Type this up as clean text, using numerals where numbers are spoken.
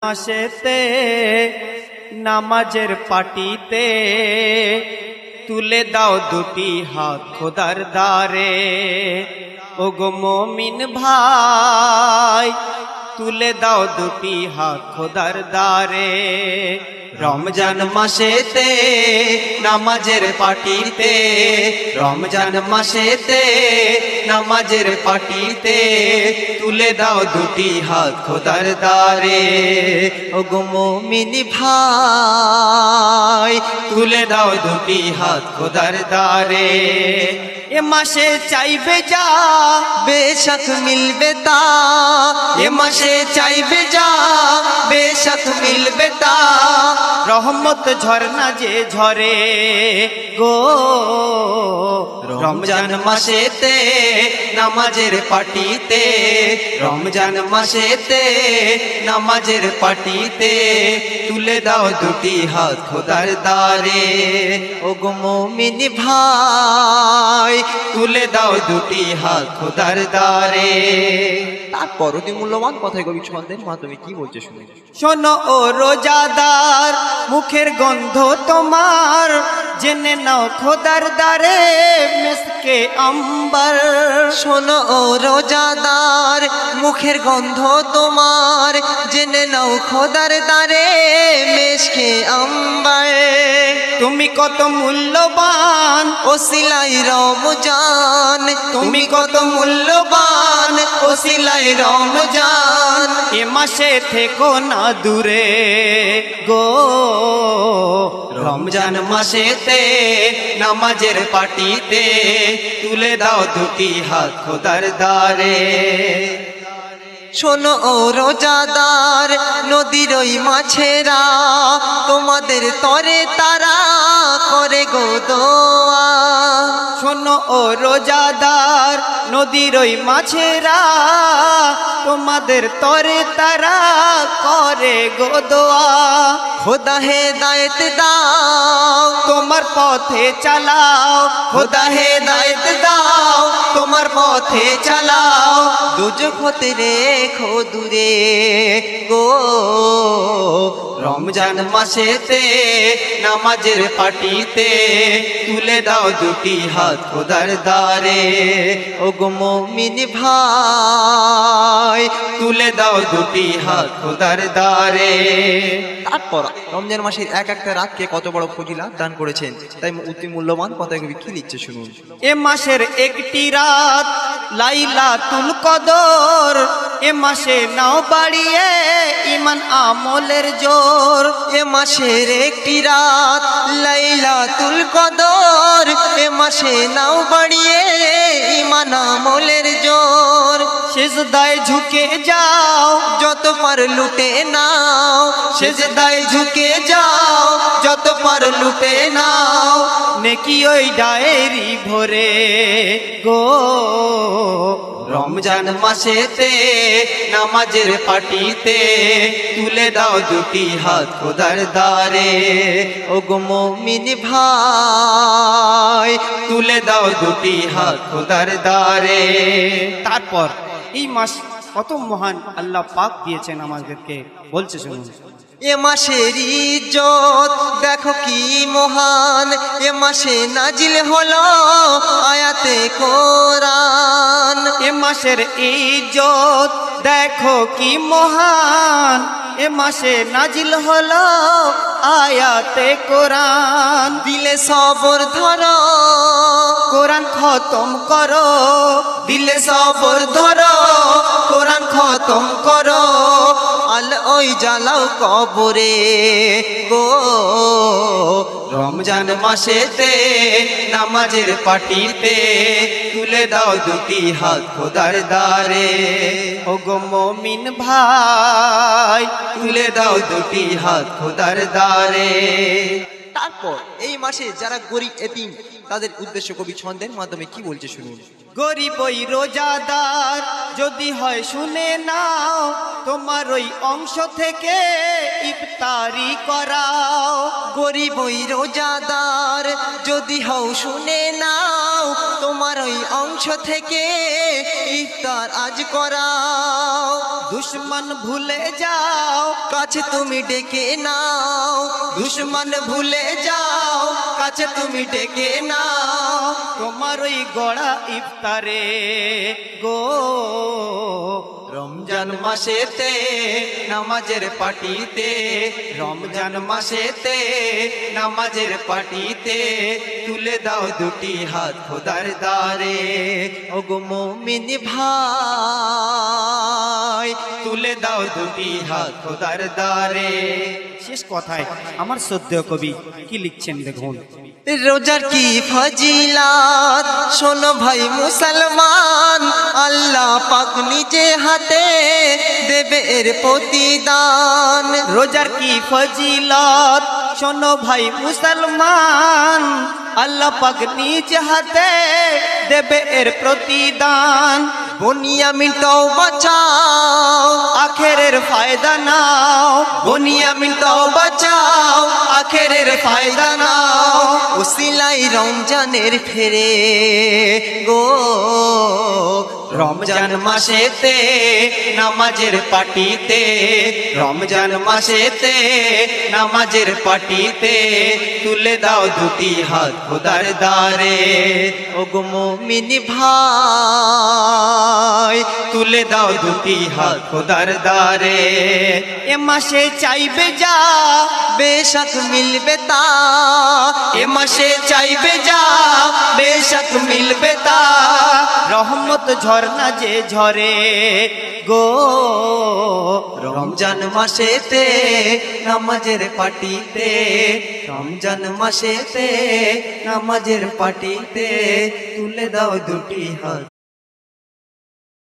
মাসেতে নামাজের পাটিতে তুলে দাও দুটি হাত খোদার দ্বারে। ওগো মুমিন ভাই তুলে দাও দুটি হাত খোদার দ্বারে। রমজান মাসেতে নামাজের পাটিতে, রমজান মাসেতে নামাজের পাটিতে তুলে দাও দুটি হাত খোদার দ্বারে। ওগো মুমিন ভাই তুলে দাও দুটি হাত খোদার দ্বারে। এ মাসে চাইবে যা বেশক মিলবে তা, এ মাসে চাইবে যা বেশক মিলবে তা। রহমত ঝরনা যে ঝরে গো রমজান মাসেতে নামাজের পাটিতে, রমজান মাসেতে নামাজের পাটিতে তুলে দাও দুটি হাত খোদার দ্বারে। ওগো মুমিন ভাই তুলে দাও দুটি হাত খোদার দ্বারে। তারপর অতি মূল্যবান কথায় কবি ছন্দের মাধ্যমে কি বলছে শুনে। শোনো ও রোজাদার মুখের গন্ধ তোমার জেনে নাও খোদার দ্বারে মিসকে আম্বার। শোনো ও রোজাদার মুখের গন্ধ তোমার জেনে নাও খোদার দ্বারে মিসকে আম্বার। তুমি কত মূল্যবান ওসিলাই রমজান, তুমি কত মূল্যবান ওসিলাই রমজান। এ মাসে থেকো না দূরে গো রমজান মাসেতে নামাজের পাটিতে তুলে দাও দুটি হাত খোদার দ্বারে। শোনো ও রোজাদার নদীর ওই মাছেরা তোমাদের তরে তারা করে গো দোয়া। শোনো ও রোজাদার নদীর ওই মাছেরা তোমাদের তরে তারা করে গো দোয়া। খোদা হেদায়েত দাও তোমার পথে চালাও, খোদা হেদায়েত দাও তোমার পথে চালাও। দুজক হতে রেখো দূরে গো রমজান মাসেতে নামাজের পাটিতে তুলে দাও দুটি হাত খোদার দ্বারে। ওগো মুমিন ভাই তুলে দাও দুটি হাত খোদার দ্বারে। তারপর রমজান মাসের এক একটা রাতকে কত বড় ফজিলাত দান করেছেন, তাই অতি মূল্যবান কথা কবি কি লিখছে শুনুন। এ মাসের একটি রাত লাইলাতুল কদর, এ মাসে নাও বাড়িয়ে ঈমান আমলের জোর। এ মাসের একটি রাত লাইলাতুল কদর, এ মাসে নাও বাড়িয়ে ঈমান আমলের জোর। সিজদায় ঝুঁকে যাও যত পার লুটে নাও, সিজদায় ঝুঁকে যাও যত পার লুটে নাও। নেকি ওই ডায়েরি ভরে গো রমজান মাসেতে নামাজের পাটিতে তুলে দাও দুটি হাত খোদার দ্বারে। ওগো মুমিন ভাই তুলে দাও দুটি হাত খোদার দ্বারে। তারপর এই মাস কত মহান আল্লাহ পাক দিয়েছেন আমাদেরকে, বলছে শুনুন। এ মাসের ইজ্জত দেখো কি মহান, এ মাসে নাজিল হলো আয়াতে কোরআন। এ মাসের ইজ্জত দেখো কি মহান, এ মাসে নাজিল হলো আয়াতে কোরআন। দিলে সবর ধরো কোরআন খতম করো, দিলে সবর ধরো কোরআন খতম করো। আল ওই জ্বালাও কবরে গো রমজান মাসেতে নামাজের পাটিতে তুলে দাও দুটি হাত খোদার দ্বারে। ওগো মুমিন ভাই তুলে দাও দুটি হাত খোদার দ্বারে। তারপর এই মাসে যারা গরিব এতিম তাদের উদ্দেশ্য কবি ছন্দের মাধ্যমে কি বলছে শুনুন। গরিব ওই রোজাদার যদি হয় শুনে নাও, তোমার ওই অংশ থেকে ইফতারি করাও। গরিব ওই রোজাদার যদি হও শুনে নাও, তোমার ওই অংশ থেকে ইফতার আজ করাও। দুশ্মন ভুলে যাও কাছে তুমি ডেকে নাও, দুশ্মন ভুলে যাও, কাছে তুমি ডেকে নাও, তোমার ওই গড়া ইফতারে গো। রমজান মাসেতে নামাজের পাটিতে, রমজান মাসেতে নামাজের পাটিতে, তুলে দাও দুটি হাত খোদার দ্বারে। ওগো মুমিন ভাই, তুলে দাও দুটি হাত খোদার দ্বারে। শেষ কথায় আমার শ্রদ্ধেয় কবি কি লিখছেন দেখুন। রোজার কি ফজিলাত শোনো ভাই মুসলমান, আল্লাহ পাক নিজে হাতে দেবে এর প্রতিদান। রোজার কি ফজিলত শোনো ভাই মুসলমান, আল্লাহ পাক নিজ হাতে দেবে এর প্রতিদান। বুনিয়ামিন তওবা চাও, আখেরের ফায়দা নাও, বুনিয়ামিন তওবা চাও, আখেরের ফায়দা নাও, উসিলাই রমজানের ফেরে গো। রমজান মাসেতে নামাজের পাটিতে, রমজান মাসেতে নামাজের পাটিতে, তুলে দাও দুটি হাত খোদার দ্বারে। ওগো মুমিন ভাই, তুলে দাও দুটি হাত খোদার দ্বারে। এ মাসে চাইবে যা বেশক মিলবে তা, এ মাসে চাইবে যা বেশক মিলবে তা, রহমত ঝরনা যে ঝরে গো। রমজান মাসেতে নামাজের পাটিতে, রমজান মাসেতে নামাজের পাটিতে, তুলে দাও দুটি হাত